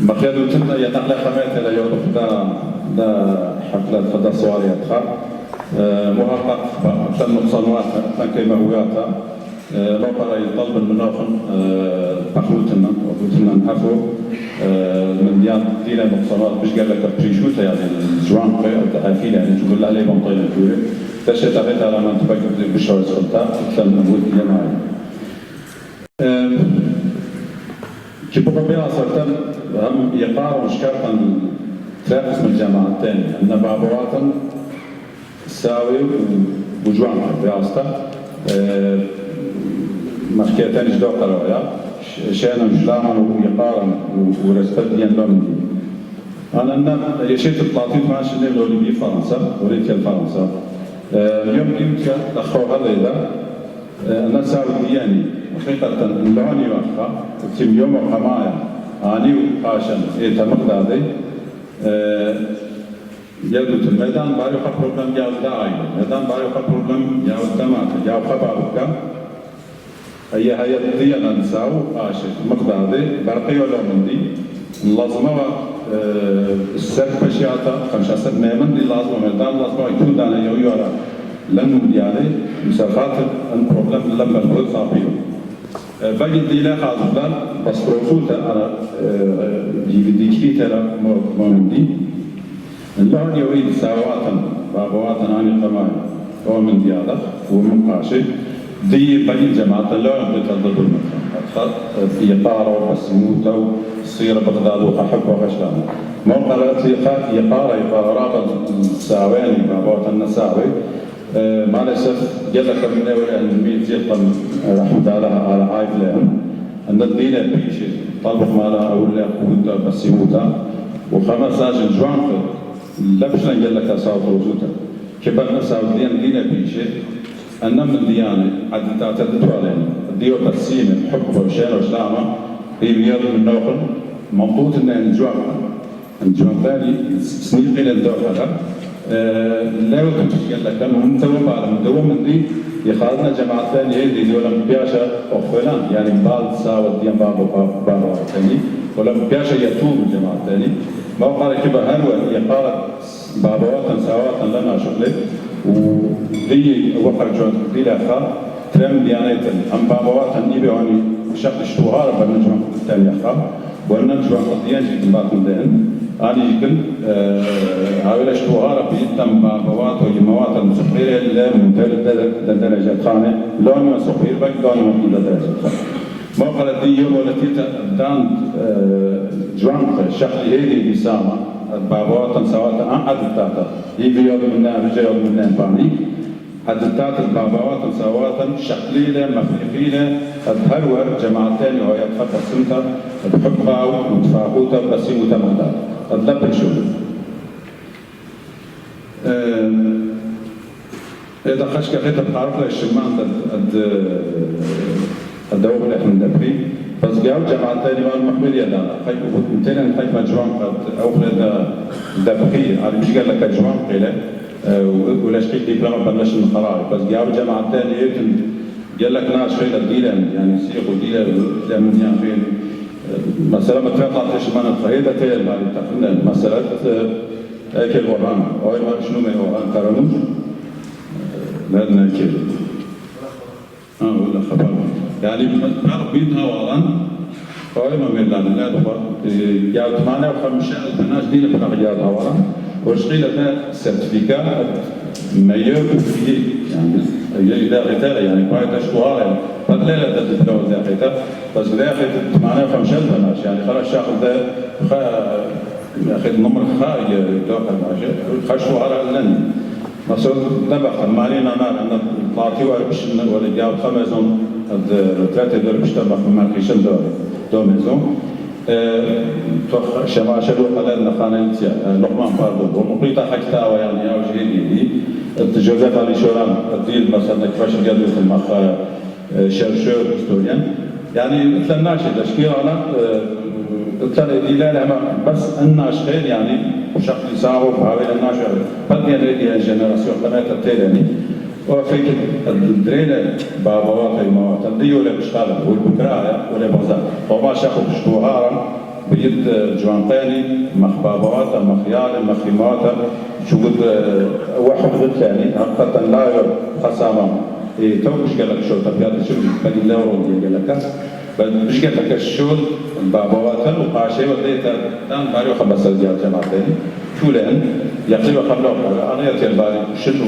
مخيلو تنا ينقل خمات إلى يوروب دا حفلة فدا صوارياتها محقق أكثر نقصانات كما هوياتا لو قرأ يطلب المناخن بخلوتنا وقلتنا نحفو من ديان دينا نقصانات مش قال لك بريشوتا يعني الجوان قوي التحافيل يعني تقول عليه بنطين الكوري تشت أغيث على من تفكر بشار السلطة أكثر من بود جماعي كيف بقى صرتن هم يقارن مشكلة ثلاث من الجامعة الثانية أن بعضواتن ساوي وجوان بياستا مشكلتين جدوا قرايا شأن مجلاما ويقارن ورستديان لهم أنا يشيت التلاطيف مع شنو لولي فرنسا وليت فرنسا اليوم يمكن أخو هذا إذا أنا سعودياني حقيقة اللوني وخا تيم يوم وقمايا أني وقاشن إيه مقدادي يلبت الميدان باريو خا بروبلم ياو داعي ميدان باريو خا بروبلم ياو دمات ياو خبابك هي الديانة نساو قاشن مقدادي برقيو لومندي لازمه السر بشياتا 5 سنة من دي لازمه يكون دانا يورا لأنه يعني مسافات البروبلم لما نقول صافيو باقي ديلا خاصة بس بروفوتا أنا يجي كتير مهمدي اللون يريد سواتا بابواتا عن القماية هو من ديالا ومن قاشي دي باقي جماعة اللون بتضرب المكان أدخل يقارو بسموتا وصير بغداد وحب وغشلان موقع يقارو رابط ساوين بابواتا النساوي مع الأسف جل كمنا والميت جلطن رحمة الله على عائلة أن الدين بيش طلب مالا أولى قوتا بسيوتا وخمس أجل جوانك لبشنا جل كساوت وزوتا كبرنا ساودين دين بيش أن من ديانة عدتا تدتو علينا ديو تسيمة حب وشان وشلامة بيبيض من نوخل ممطوط أن الجوان ثاني سنين قيل الدور هذا لا يمكن قال لك لما هم توهم على مدوم من دي يخاطنا جماعة ثانية دي ولا مبياشة أو فلان يعني بعض ساوى ديان بعض ثاني ولا مبياشة يتوب الجماعة الثاني ما قال كبر هنوى يقال بعضوات ساوات لنا شغله ودي وقر جوان دي لأخا ترم ديانات أم بعضوات نيبي عني شكل اشتوهار بنجمع الثاني أخا ونجمع الديان جيد باقم دين أنا يمكن هؤلاء اشتوهار بيتم بعضوات وجماعات المسخيرة اللي من درجة خانة لون مسخير بك لون من درجة خانة ما قال دي يوم ولا تيتا دان جوان شكل هذه بسامة بعضوات سوات عن عدتاتا يبي يوم منا رجع يوم منا باني عدتات البعضوات سوات شكليلة مخلوقيلة الهرور جماعتين وهي تفكر سنتر بحبها وتفاقوتا بسيوتا مقدار الدبر شو إذا خشك خيطة بتعرف لي الشمان الدوغ اللي احنا ندبري بس جاو جماعة تاني ما المحمل يلا خيط متين خيط مجوان قد أوخل الدبقي على مش قال لك جوان قيلة ولا شيء دبلوم بنش من خراج بس جاو جماعة تاني يمكن قال لك ناس شيء الديلة يعني سيقوا ديلة من يعني فين مسألة ما تفعل شمان الخيدة تيل ما يتقنن مسألة أكل وران أو ما شنو من وران كرنوش لا نأكل ولا خبر يعني نعرف بينها وران أو ما من لا دخل جاء 58 ناس دين بنا جاء وران وشغيل ده سيرتيفيكات ميور في يعني إذا غير يعني قاعد أشهر يعني قد لا تدخل إذا غير بس إذا أخذ 58 ناس يعني خلاص الشخص ده أخذ نمر خارج داخل ماشي خشوا على النن مثلا نبخ مالينا أنا طلعتي وأربشنا ولا جاء خمسون الثلاثة دول بيشتغلوا في ماركيشن دوميزون شماشلو قلنا خانيتيا لقمان باردو ومقيتا حكتا ويعني أو جهدي التجوزات على شوران الديل مثلا كفاش قالوا في المخ شرشور هستوريان يعني مثل الناشي تشكيل على مثل الإدلال بس الناشين يعني شكل ساعه بهاوي الناشي بدي أريد جنراسيون قناة التيلاني وفيك الدريلة بابوات الموات الديو اللي بشتغل والبكراء ولا بغزال وما شافوا بشتوهارا بيد جوانتاني مخبابات مخيال مخيمات شغل واحد غير ثاني حقا لا خصامة توش قال لك شو تبيات الشغل فدي لا ورودي قال لك مش قال لك الشغل بابوات وقاشي وديتا دان باريو خمس رجال جماعتين شو لأن يقلوا خملوا أنا يتير باري شنو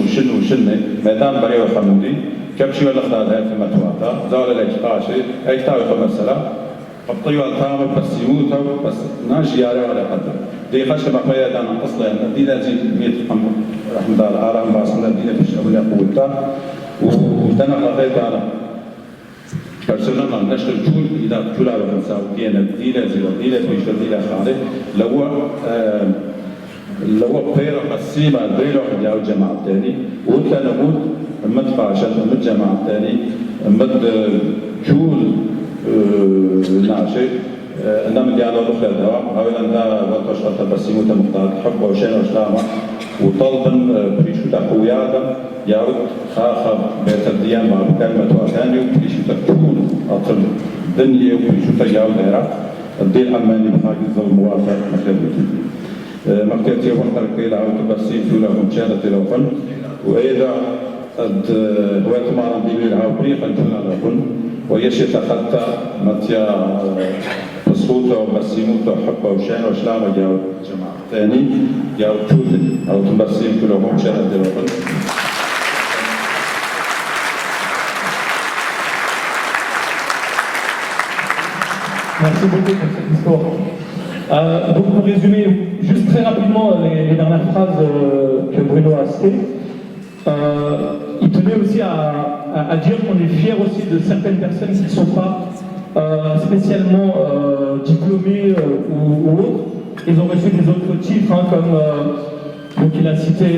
ميدان باريو خمودي كبشي ولا خدادها في متواتا زال لك قاشي أي تاوي خمس سلام الطيوة التامة بس يموت بس ناشي على ولا قدر دي خشة مقايا دانا أصلا دي لازم ميت رحمة الله العالم باسنا دي لفش أولي قوتا ودانا لغاية دانا برسلنا نشر جول إذا جول على فرنسا وكينا دي لازم دي لفش دي لخارج لو بيرا قسيمة بيرا يا الجماعة الثاني وكان نموت مدفع عشان مد جماعة الثاني مد جول ناشي نعم دي على الأخرى الدوام هؤلاء لا وتشغل تبسيمو تمختار حب وشين وشلامة وطلبا بريشو تقويادا يعود خاخر بيت الديان مع بكلمة وثاني وبريشو تكون أطل دنيا وبريشو تجاوز هيرا الدين أماني بخاقز الموافق مخلوتي مكتبتي وقتر كيلا عود تبسيم في لهم شانة لوفن وإذا هو تمارا ديبي العوبري فانتنا لكم ويشي تخطى متيا بصوته وبسيموته وحبه وشين وشلامه جاو جماعة ثاني جاو تولي أو تبسيم كلهم شانة لوفن Merci beaucoup pour cette histoire. Donc pour résumer juste très rapidement les dernières phrases que Bruno a citées, il tenait aussi à dire qu'on est fier aussi de certaines personnes qui ne sont pas spécialement diplômées ou autres. Ils ont reçu des autres titres comme donc il a cité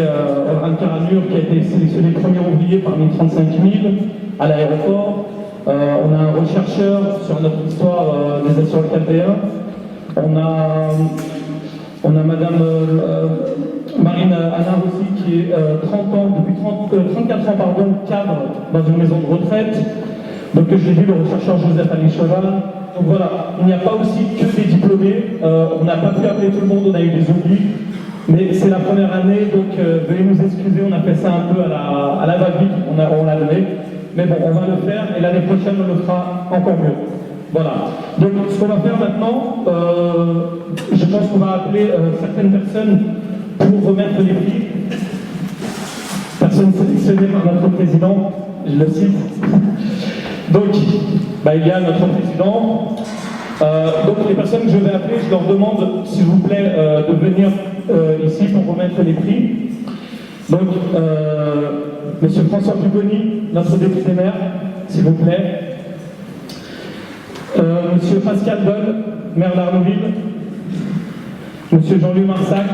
Orhan Karanur qui a été sélectionné premier ouvrier parmi 35 000 à l'aéroport. On a un rechercheur sur notre histoire des assureurs chaldéens. On a Madame Marine Anar aussi qui est 34 ans cadre dans une maison de retraite. Donc je l'ai vu, le rechercheur Joseph Ali Cheval. Donc voilà, il n'y a pas aussi que des diplômés. On n'a pas pu appeler tout le monde, on a eu des oublis. Mais c'est la première année, donc veuillez nous excuser, on a fait ça un peu à la va-vite, on l'a donné. Mais bon, on va le faire et l'année prochaine on le fera encore mieux. Voilà. Donc ce qu'on va faire maintenant, je pense qu'on va appeler certaines personnes pour remettre les prix. Personnes sélectionnées par notre président, je le cite. Donc, il y a notre président. Donc les personnes que je vais appeler, je leur demande s'il vous plaît de venir ici pour remettre les prix. Donc, Monsieur François Pupponi, notre député maire, s'il vous plaît. Monsieur Pascal Boll, maire d'Arnouville. Monsieur Jean-Louis Marsac,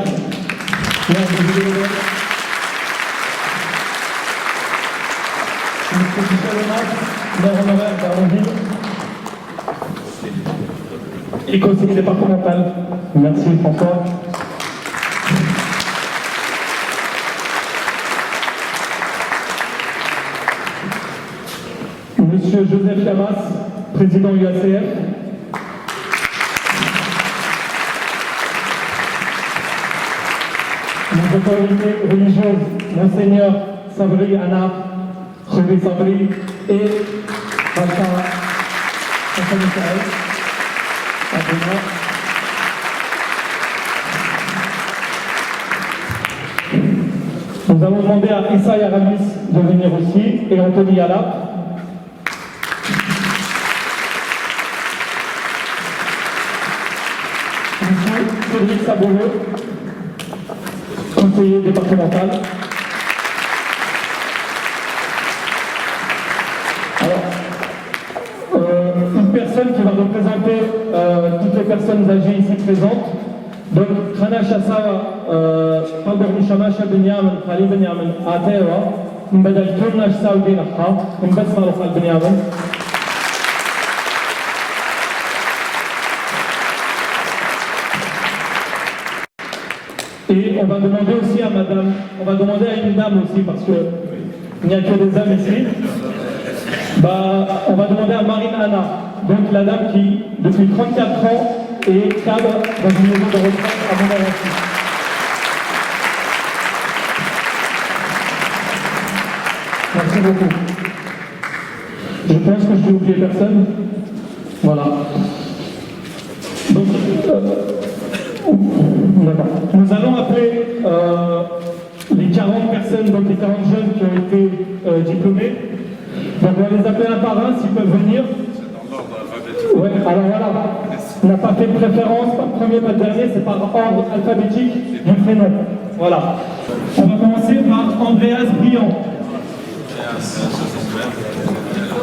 maire de Ville-et-Loire. Monsieur Michel Omas, maire honoraire d'Arnouville. Et conseiller départemental. Merci François. Monsieur Joseph Lamas, président UACF. Nos autorités religieuses, Monseigneur Sabri Anna, Chevé Sabri et Bacha Hassan Michael. Nous allons demander à Issa Yaramis de venir aussi et Anthony Yalap. Monsieur Cédric Saboureux, conseiller départemental. Alors, une personne qui va représenter toutes les personnes âgées ici présentes. Donc, Khana Chassa, Palber Mishama Benyamin, Khali Benyamin, Atewa, Mbadal Turnash Saudi Naha, Mbasma Lokhal Benyamin. Et on va demander aussi à madame, on va demander à une dame aussi, parce qu'il n'y a que des hommes ici. On va demander à Marine Anna, donc la dame qui, depuis 34 ans, et cadre dans une maison de retraite à Montmorency. Merci beaucoup. Je pense que je n'ai oublié personne. Voilà. Donc, d'accord. Nous allons appeler les 40 personnes, donc les 40 jeunes qui ont été diplômés. Donc on va les appeler un par un s'ils peuvent venir. Ouais, alors voilà. On n'a pas fait de préférence, pas de premier, pas de dernier, c'est par ordre alphabétique du prénom. Voilà. On va commencer par Andreas Briand.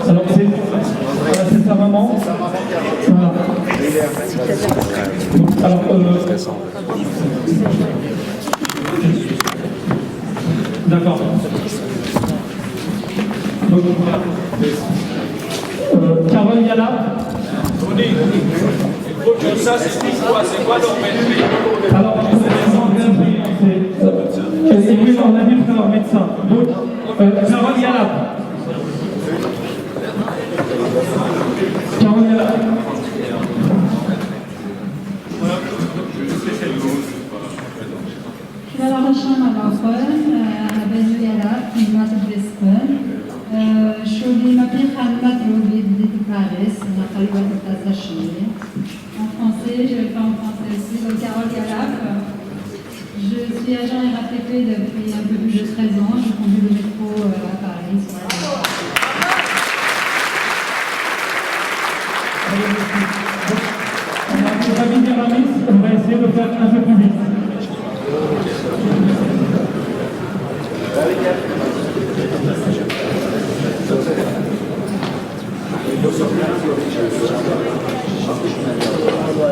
Alors c'est sa maman. Voilà. Alors, d'accord. Donc, Carole Yala. Ça, c'est quoi leur Alors, c'est oui, on a dit que leur médecin. Donc, Carole Yala. Carole Yala. Kralalaşan Allah'ın Bezuyala, Kıymat Brisbane, Şoli Mapir Khalmat Robi Paris, Nathalie Watatazachini. En français, je vais faire en français aussi. Donc, Carole Galap. Je suis agent RATP depuis un peu plus de 13 ans. Je conduis le métro à Paris. Sur la on va essayer de faire un peu plus vite.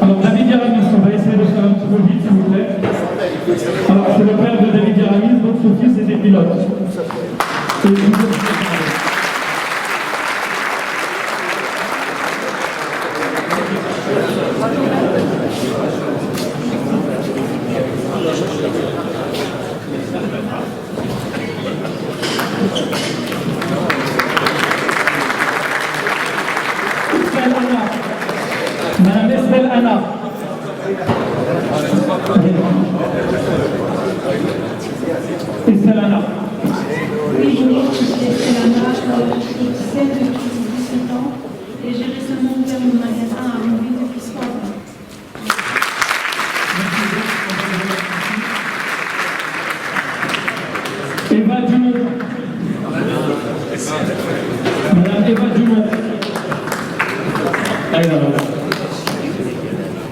Alors David Yaramis, on va essayer de faire un petit peu vite s'il vous plaît. Alors c'est le père de David Yaramis, donc son fils était pilote. Madame Estelle Anna. Estelle Anna. Oui, bonjour, je suis Estelle Anna, je suis officielle depuis 17 ans et j'ai récemment ouvert mon magasin à Montville depuis 3 ans. Eva Dumont. Madame Eva Dumont.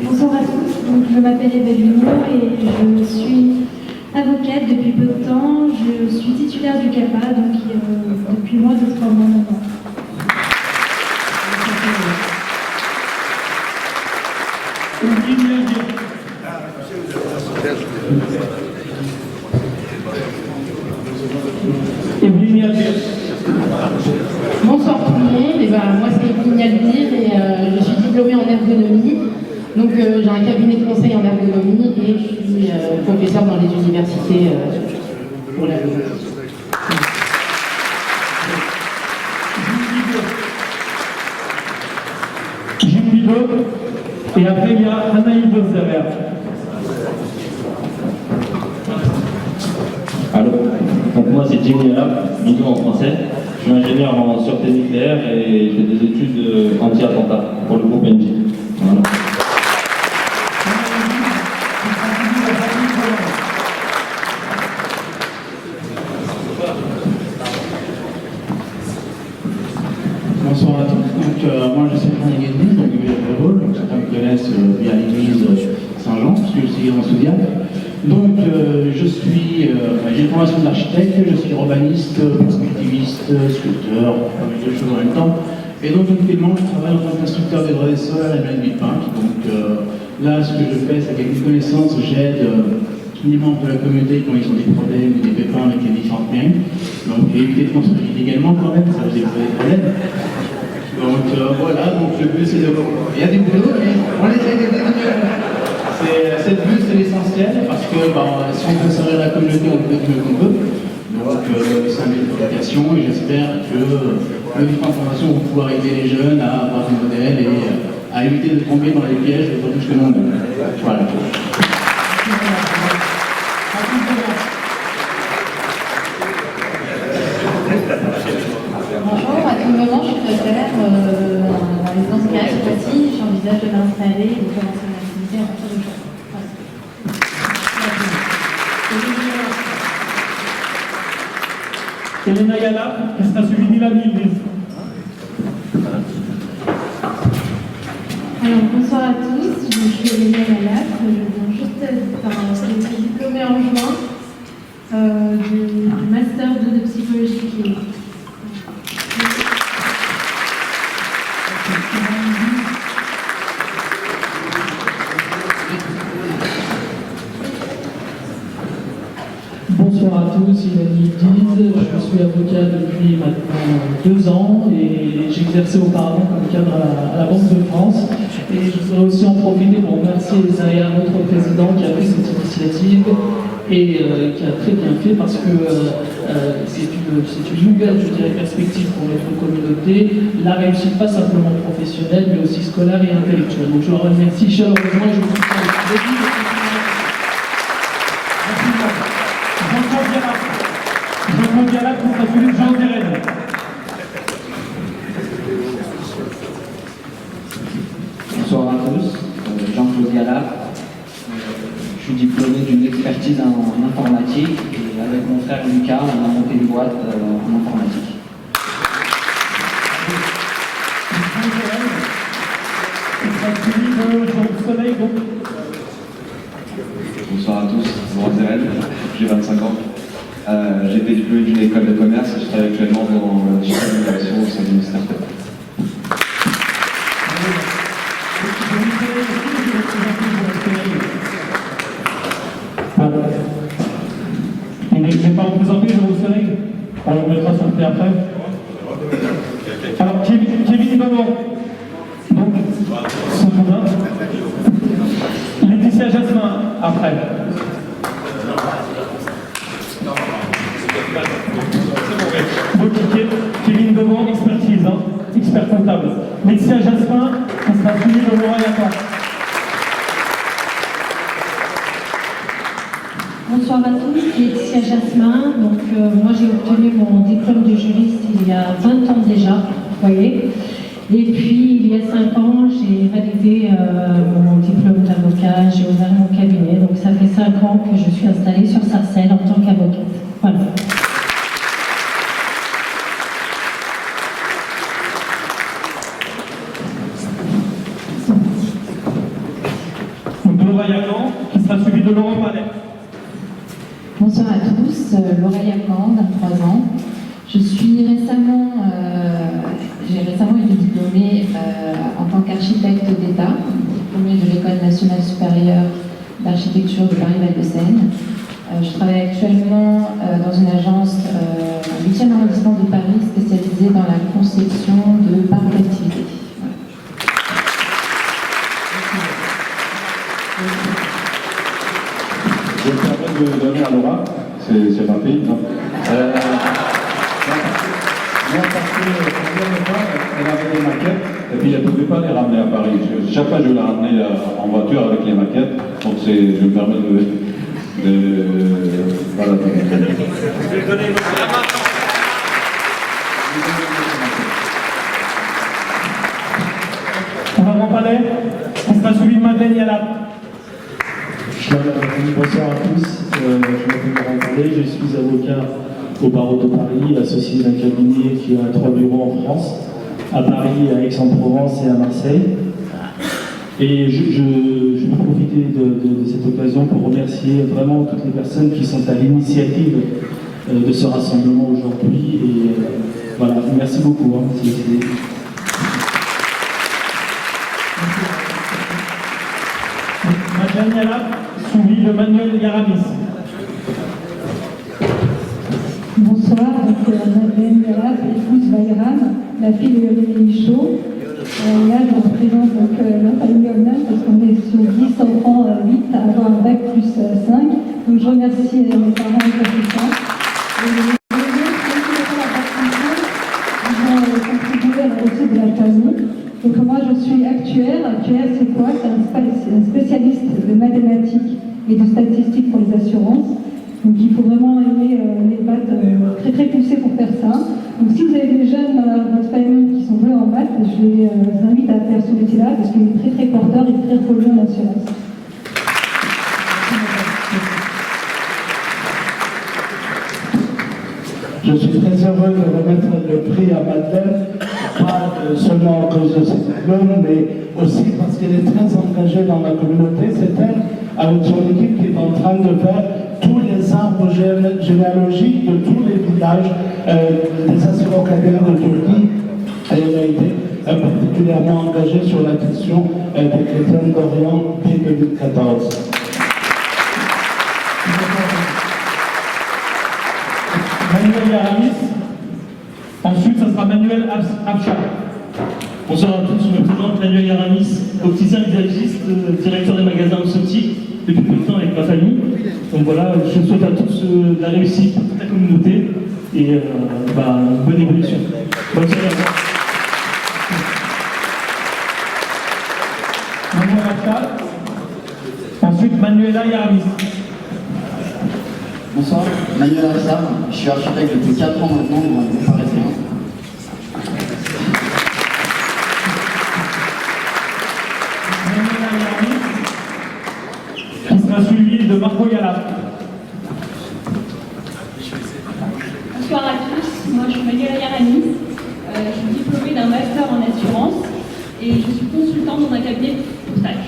Bonsoir à tous, donc, je m'appelle Eva Dumont et je suis avocate depuis peu de temps. Je suis titulaire du CAPA donc, depuis moins de 3 mois maintenant. Bonsoir tout le monde, et moi c'est Evelyne Albir et je suis diplômée en ergonomie. Donc j'ai un cabinet de conseil en ergonomie et je suis professeure dans les universités pour l'ergonomie. Gilles Bidot, et après il y a Anaïs Bosserer. Allô, donc moi c'est Jimmy Yalap, Bidot en français. Je suis ingénieur en sûreté nucléaire et je fais des études anti-attentat pour le groupe NJ. Voilà. Bonsoir à tous. Donc, moi je suis Franck Guédine, donc du village de Rôle, donc certains me connaissent via l'église Saint-Jean, parce que je suis en Soudiac. Donc j'ai une formation d'architecte, je suis urbaniste, perspectiviste, sculpteur, pas mal de choses en même temps. Et donc actuellement je travaille en tant qu'instructeur des droits des sols à la Ville Peintre. Donc là ce que je fais c'est qu'avec une connaissance j'aide les membres de la communauté quand ils ont des problèmes ou des pépins avec les différentes mairies. Donc éviter de construire illégalement quand même, ça vous évite des problèmes. Donc voilà, donc le but c'est de... Il y a des boulots, mais on essaie de cette but c'est l'essentiel parce que si on peut servir la communauté, on peut mieux qu'on peut. Donc c'est une éducation et j'espère que les différentes formations vont pouvoir aider les jeunes à avoir des modèles et à à éviter de tomber dans les pièges de tout ce que l'on veut. Voilà. Bonjour, à tout moment, je suis préfère la résidence Carré Poissy. J'envisage de m'installer et de commencer mon activité à partir de juin. Elena Yala, qui sera suivie d'Ilani Ibris. Alors, bonsoir à tous, je suis Elena Yala, je viens juste d'être diplômée en juin du Master 2 de psychologie clinique. Bonsoir à tous, Ilani Ibris. Je suis avocat depuis maintenant 2 ans et j'exerçais auparavant comme cadre à la Banque de France. Et je voudrais aussi en profiter pour remercier Zaya, notre président, qui a pris cette initiative et qui a très bien fait parce que c'est une nouvelle, je dirais, perspective pour notre communauté, la réussite pas simplement professionnelle mais aussi scolaire et intellectuelle. Donc je leur remercie chaleureusement et je vous soutiens avec plaisir. Jean-Claude Gallat pour sa suite Jean Dérène. Bonsoir à tous, Jean-Claude Gallat. Je suis diplômé d'une expertise en informatique et avec mon frère Lucas, on a monté une boîte en informatique. Bonsoir à tous, Laurent Zeren, j'ai 25 ans. J'ai été diplômé d'une école de commerce et je travaille actuellement dans la digitalisation au sein d'une start-up. Il n'est pas représenté, je vous serai. On le mettra sur le pied après. Alors, Kevin Ballon. Donc, ce jour-là. Laetitia Jasmin, après. Donc, Kevin Ballon, expertise, expert comptable. Laetitia Jasmin, on sera suivi de Laura Yaka. Bonsoir à tous, Laetitia Jasmin. Donc, moi j'ai obtenu mon diplôme de juriste il y a 20 ans déjà, vous voyez. Et puis il y a 5 ans, j'ai validé mon diplôme d'avocat, j'ai ouvert mon cabinet. Donc ça fait 5 ans que je suis installée sur Sarcelles en tant qu'avocate. Voilà. Donc, Laura Yakan, qui sera suivi de Laurent Palais. Bonsoir à tous, Laura Yakan, 23 ans. J'ai récemment été diplômée en tant qu'architecte d'État, diplômée de l'École nationale supérieure d'architecture de Paris-Val-de-Seine. Je travaille actuellement dans une agence 8e arrondissement de Paris spécialisée dans la conception de parcs d'activités. Je me permets de donner à Laura, c'est ma fille, non non, parce que la dernière fois, elle avait des maquettes, et puis elle ne pouvait pas les ramener à Paris. Chaque fois, je la ramenais en voiture avec les maquettes, donc je me permets voilà. Laurent Palais, on sera suivi de Madeleine Yala. Bonsoir à tous, je m'appelle Laurent Palais, je suis avocat au barreau de Paris, associé d'un cabinet qui a 3 bureaux en France, à Paris, à Aix-en-Provence et à Marseille. Et je vais profiter de cette occasion pour remercier vraiment toutes les personnes qui sont à l'initiative de ce rassemblement aujourd'hui. Et voilà, merci beaucoup. Madeleine Yala, suivi de Manuel Yaramis. Bonsoir, donc Madeleine Yala, épouse Bayram, la fille de Rémi Michaud. Là, je représente donc la famille Omnan parce qu'on est sur 10 enfants, 8 à avoir un bac plus 5. Donc je remercie mes parents et tout ça. Et les autres, qui ont contribué à la réussite de la famille. Donc moi, je suis actuellement Pierre. Pierre, c'est quoi? C'est un spécialiste de mathématiques et de statistiques pour les assurances. Donc il faut vraiment aimer les maths très très poussées pour faire ça. Donc si vous avez des jeunes dans votre famille qui sont doués en maths, je les invite à faire ce métier-là parce qu'il est très très porteur et très reconnu en assurance. Je suis très heureux de remettre le prix à Madeleine, pas seulement à cause de ses diplômes, mais aussi parce qu'elle est très engagée dans la communauté. C'est elle, avec son équipe, qui est en train de faire tous les arbres généalogiques de tous les villages des Assyro-Chaldéens de Turquie. Et elle a été particulièrement engagée sur la question des chrétiens d'Orient dès 2014. Manuel Yaramis. Ensuite, ça sera Manuel Abchar. Bonsoir à tous, je me présente Manuel Yaramis, opticien visagiste, directeur des magasins Opsotique, depuis peu de temps avec ma famille. Donc voilà, je souhaite à tous la réussite pour toute la communauté et bonne évolution. Bonne soirée à vous. Manuel Abchar. Ensuite, Manuela Yaramis. Bonsoir, Manuel Assam, je suis architecte depuis 4 ans maintenant dans un groupe parisien. Qui sera suivi de Marco Yala. Bonsoir à tous, moi je suis Manuela Yaramis, je suis diplômée d'un master en assurance et je suis consultante dans un cabinet de courtage.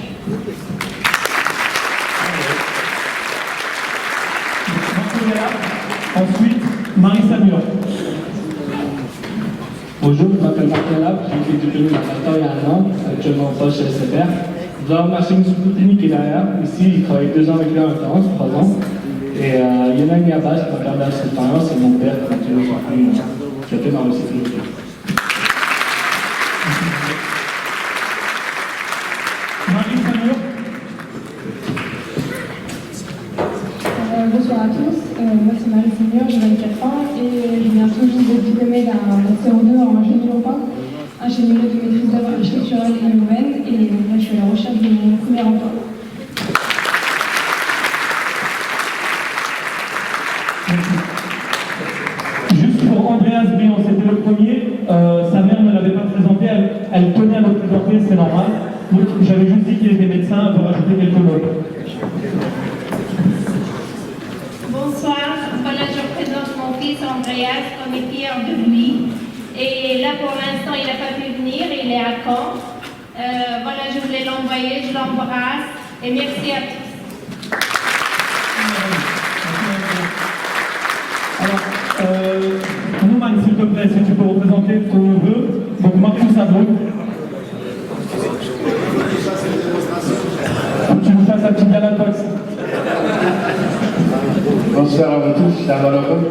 Ensuite, Marissa Mur. Bonjour, je m'appelle Marc Lab, je suis diplômé d'un master il y a 1 an, actuellement en poste chez SFR. Je dois remercier M. Poutini qui est derrière. Ici, il travaille 2 ans avec lui en alternance, 3 ans. Et Yann Yabas qui m'a permis cette expérience et mon père qui continue sur lui, qui a fait ma réussite aujourd'hui. Marissa Mur. Bonsoir à tous, moi c'est Marie Seigneur, j'ai 24 ans et je viens tout juste d'être diplômée d'un master 2 en ingénierie urbain, ingénierie de maîtrise d'œuvre architecturale et urbaine, et là je suis à la recherche de mon premier emploi. Juste pour Andreas Briand, c'était le premier, sa mère ne l'avait pas présenté, elle tenait à le présenter, c'est normal. Donc j'avais juste dit qu'il était médecin, elle peut rajouter quelques mots. Bonsoir, voilà, je présente mon fils Andreas, comme est fier de lui. Et là, pour l'instant, il n'a pas pu venir, il est à Caen. Voilà, je voulais l'envoyer, je l'embrasse et merci à tous. Alors, Nouman, s'il te plaît, si tu peux représenter ton neveu, donc Marcus Abou. Faut que tu nous fasses un petit galatox. Bonsoir à vous tous, chers malheureux.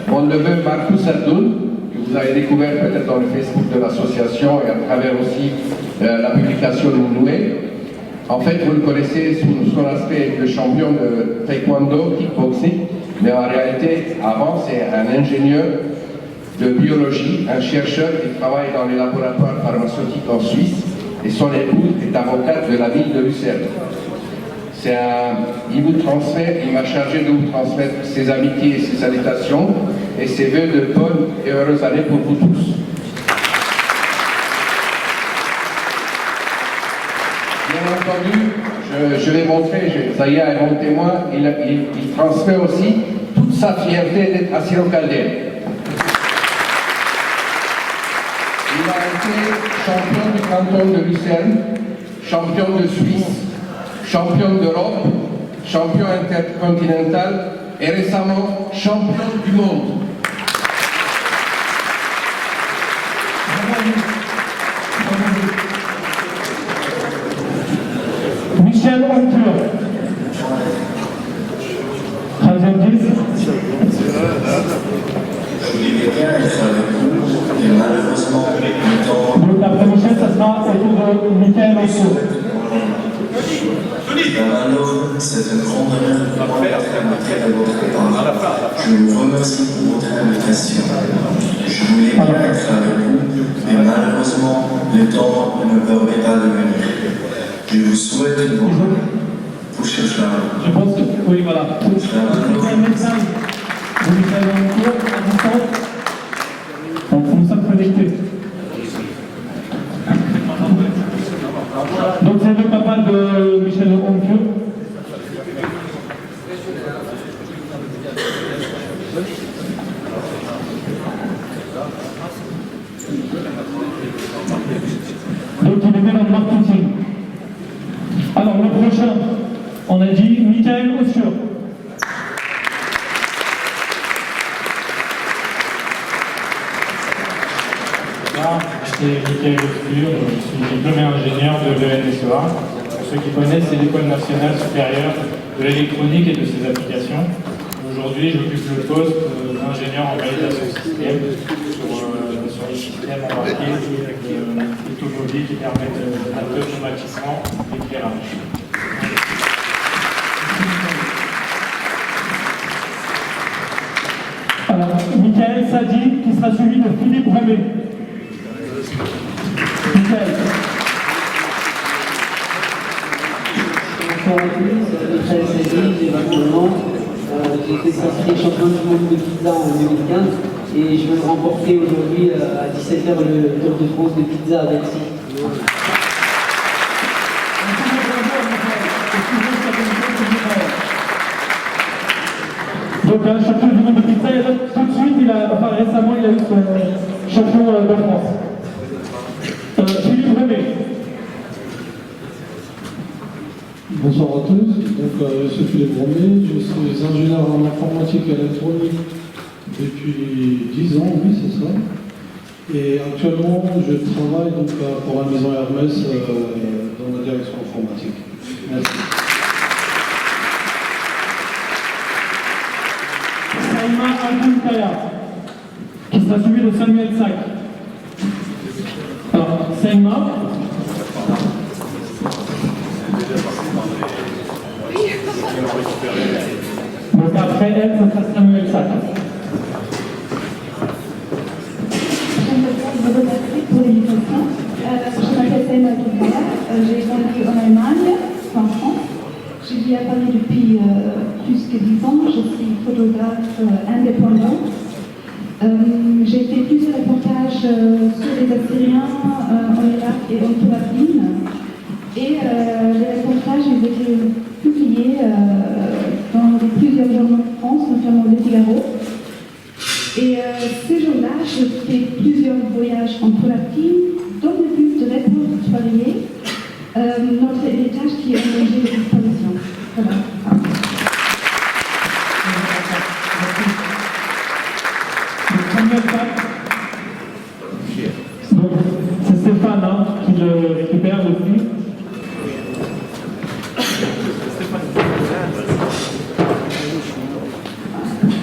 Mon neveu Marcus Abdoul, que vous avez découvert peut-être dans le Facebook de l'association et à travers aussi la publication de Noué. En fait, vous le connaissez sous son aspect de champion de taekwondo, kickboxing, mais en réalité, avant, c'est un ingénieur de biologie, un chercheur qui travaille dans les laboratoires pharmaceutiques en Suisse, et son épouse est avocate de la ville de Lucerne. Il m'a chargé de vous transmettre ses amitiés et ses salutations et ses vœux de bonnes et heureuses années pour vous tous. Bien entendu, je vais montrer, Zaya est mon témoin, il transmet aussi toute sa fierté d'être assyro-chaldéen. Il a été champion du canton de Lucerne, champion de Suisse, champion d'Europe, champion intercontinental et récemment champion du monde. Michel Ontur. Donc après Michel, ça sera au tour de Michael Ontur. C'est un grand honneur de pouvoir être invité à votre part. Je vous remercie pour votre invitation. Je voulais bien être avec vous mais malheureusement, le temps ne me permet pas de venir. Je vous souhaite une bonne journée. Je pense que, oui, voilà. C'est un médecin. Vous êtes en cours, à distance. Donc, nous sommes connectés. Donc, c'est le papa de Michel Onque. Donc, il était dans le marketing. Alors, le prochain, on a dit Michael Ossur. C'est Michael Ossur, je suis diplômé ingénieur de l'ENSEA. Pour ceux qui connaissent, c'est l'École nationale supérieure de l'électronique et de ses applications. Aujourd'hui, j'occupe le poste d'ingénieur en validation système sur les systèmes embarqués automobiles qui permettent l'automatisation et l'éclairage. Alors, Michael Sadi, qui sera suivi de Philippe Remet. Michael. Bonsoir à tous, Michael Sadi, j'ai 21 ans. J'ai fait sacré champion du monde de pizza en 2015 et je viens de remporter aujourd'hui à 17h le Tour de France de pizza à Bercy. Donc un champion du monde de pizza, et là, tout de suite, récemment, il a eu son champion de France. Philippe Remet. Bonsoir à tous, donc, je suis Philippe Remet, je suis ingénieur en informatique et électronique depuis 10 ans, oui c'est ça. Et actuellement je travaille donc, pour la maison Hermès dans la direction informatique. Merci. Saïma Albunkaya, qui sera suivi de Samuel Sack. Alors, Saïma. Donc après elle, ce sera Samuel Sack. Je vous remercie pour l'invitation. Je m'appelle Saïma Albunkaya, j'ai grandi en Allemagne, en France. Je vis à Paris depuis plus que 10 ans. Je suis photographe indépendant. J'ai fait plusieurs reportages sur les Assyriens en Irak et en Palestine. Et les reportages ont été publiés dans plusieurs journaux de France, notamment Le Figaro. Et ces jours-là, je fais plusieurs voyages en Palestine dans le but de répertorier notre héritage qui est en danger de disparition. Voilà. Donc c'est Stéphane qui le récupère aussi.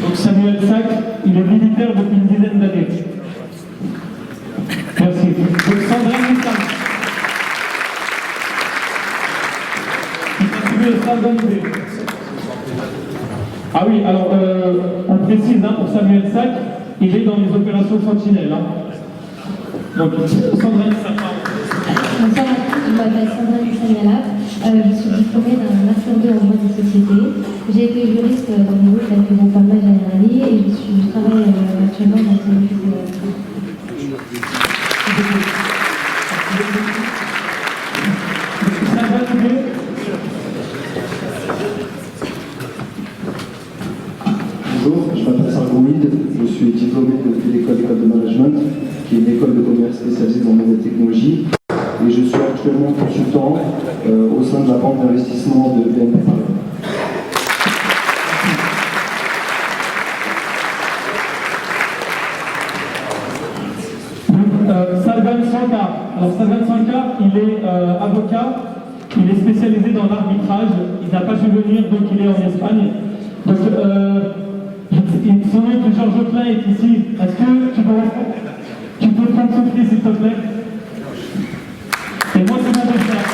Donc Samuel Sack, il est militaire depuis une dizaine d'années. Merci. Donc Sandrine Nissan. Ah oui, alors on précise pour Samuel Sack, il est dans les opérations Sentinelle. Donc Sandrine Nissan. Bonsoir à tous, je m'appelle Sandrine Nissan. Je suis diplômée d'un master 2 en droit des sociétés. J'ai été juriste dans le groupe avec mon papa Générali et je travaille actuellement dans ce Bonjour, je m'appelle Sargoumid, je suis diplômé de l'école de management, qui est une école de commerce spécialisée dans les nouvelles technologies, et je suis actuellement consultant au sein de la banque d'investissement de BNP Paribas. Salvan Sankar. Alors Salvan Sankar, il est avocat, il est spécialisé dans l'arbitrage, il n'a pas su venir, donc il est en Espagne. Donc son nom que Georges Klein est ici. Est-ce que tu peux prendre son prix s'il te plaît? Et moi c'est mon beau-frère.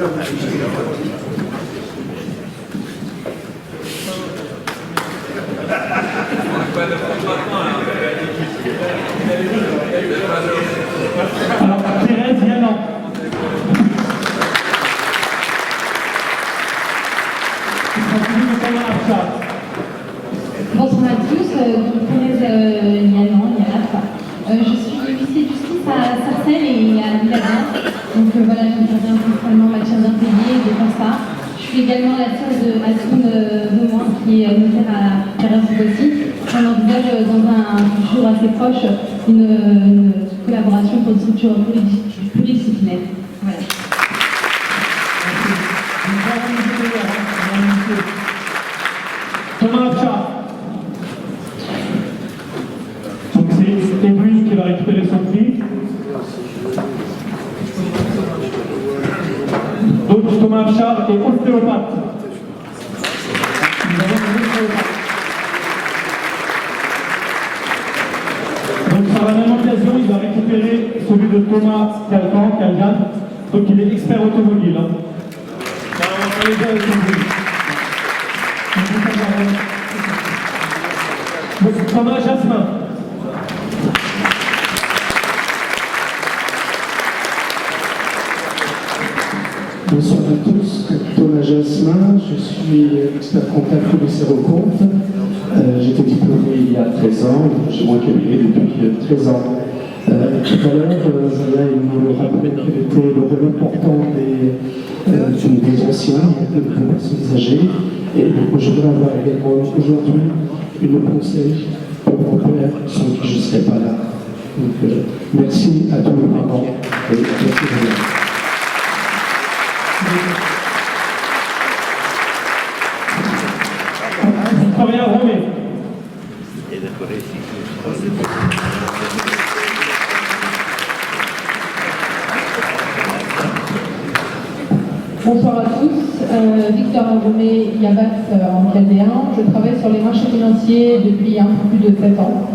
Alors, Thérèse Yannan. Bonsoir à tous, Thérèse Yannan. Je suis du lycée Justice à Sarcelles et à Villadin. Donc voilà, j'interviens principalement en matière d'impayés et de constat. Je suis également la sœur de Assoun Beaumoin, qui est notaire à Carrère-Sous-Bossy. On envisage dans un futur assez proche une collaboration pour une structure pluridisciplinaire. Voilà. Thomas Abcha. Donc c'est Edwin qui va récupérer son prix. Donc Thomas Abcha est ostéopathe. Donc par la même occasion, il va récupérer celui de Thomas Calcan. Donc il est expert automobile. Hein. Thomas Jasmin. Bonsoir à tous, Thomas Jasmin, je suis expert comptable commissaire aux comptes. J'étais diplômé il y a 13 ans, j'ai mon cabinet depuis 13 ans. Tout à l'heure, Zaya nous rappelait quel était le rôle important des anciens, des personnes âgées. Et donc, je voudrais avoir également aujourd'hui une conseil pour mon père, sans qui je ne serais pas là. Donc, merci à tous les parents et merci de vous. Victoria Romé. Bonsoir à tous, Victor Romé Yabat en KD1. Je travaille sur les marchés financiers depuis un peu plus de 7 ans.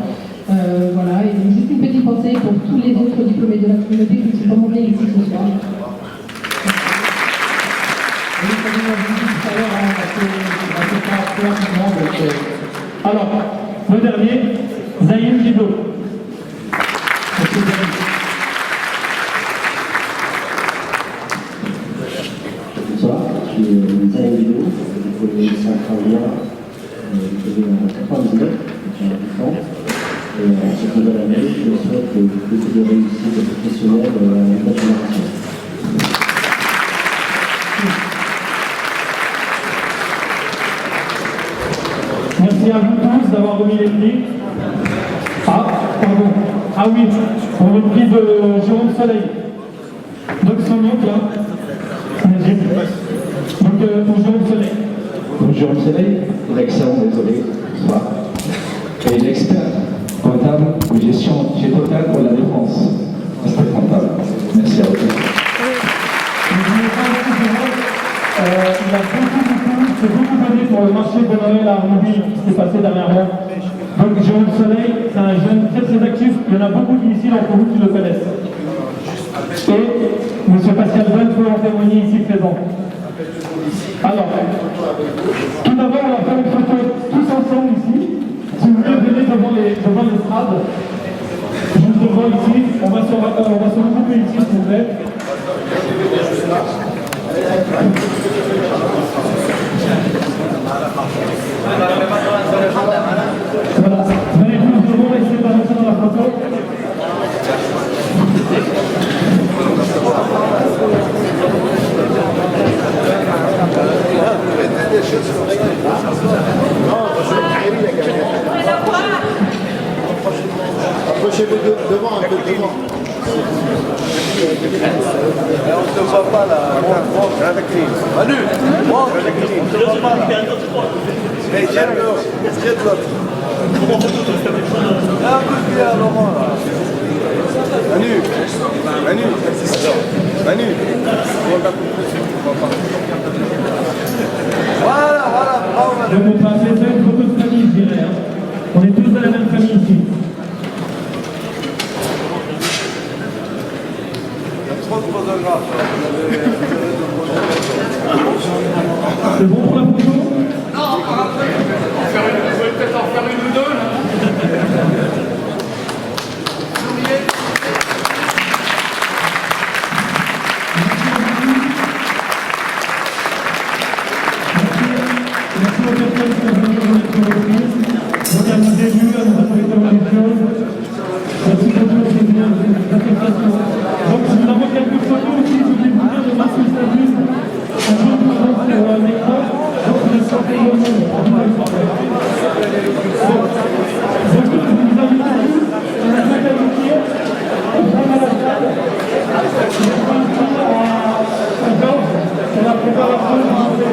Voilà, et donc juste une petite pensée pour tous les autres diplômés de la communauté qui ne sont pas montés ici ce soir. Alors, le dernier, Zahim Guido. Bonsoir, je suis Zahim Guido, diplômé de Saint-Claudia, diplômé en 99, j'ai 8 ans. Et en cette nouvelle année, je souhaite beaucoup de réussite professionnelle à la nouvelle génération. Merci à vous tous d'avoir remis les prix. Ah, pardon. Ah oui, pour le prix de Jérôme Soleil. Donc son oncle, hein. Donc pour Jérôme Soleil. Donc Jérôme Soleil, l'excellent, désolé, bonsoir. Et l'expert comptable ou gestion chez Total pour la défense. Expert comptable. Merci à vous. Il a beaucoup donné pour le marché de Noël à Arnouville qui s'est passé dernièrement. Donc Jérôme Soleil, c'est un jeune très actif. Il y en a beaucoup ici d'entre vous qui le connaissent. Et M. Pascal Bonne peut en témoigner ici présent. Alors, tout d'abord, on va faire une photo tous ensemble ici. Si vous voulez, venez devant l'estrade. Juste devant ici. On va se regrouper ici, s'il vous plaît. Voilà, venez tous devant, essayez d'avancer dans la photo. Approchez-vous devant, un peu devant. On ne te voit pas là. Manu, on ne te voit pas là. Mais tiens de l'autre. Un peu plus à Laurent là. Manu. Voilà, bravo Manu. Je vais passer une photo de famille, je dirais. On est tous de la même famille ici. Il y a trop de photographes. C'est bon pour la photo? Non, vous pouvez peut-être en faire une ou deux là. Merci aux personnes qui ont venu dans notre entreprise. Donc à nos élus, à nos inspecteurs religieux. Merci beaucoup aux ingénieurs d'affectation. Donc si nous avons quelques photos aussi, je voulais vous dire de Marcus Sadus. Un jour nous avons sur un écran. Donc je sortais le monde. Donc vous invitez tous à la salle d'amitié. On va à la salle. À Georges, pour la préparation du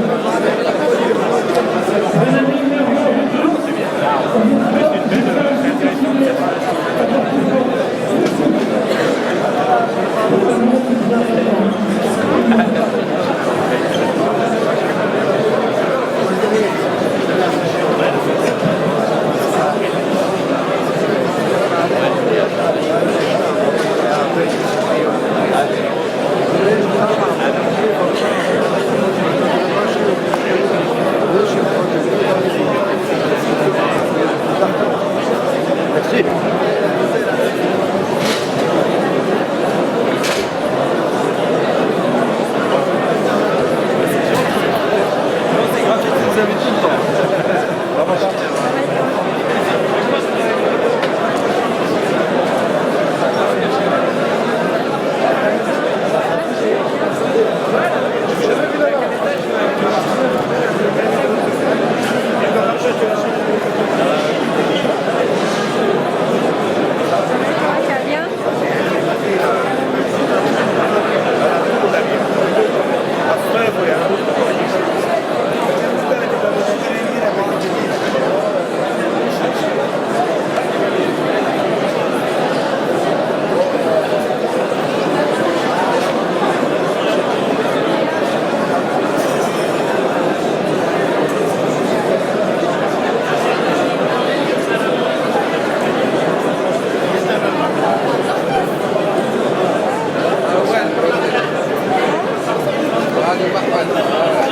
Allez,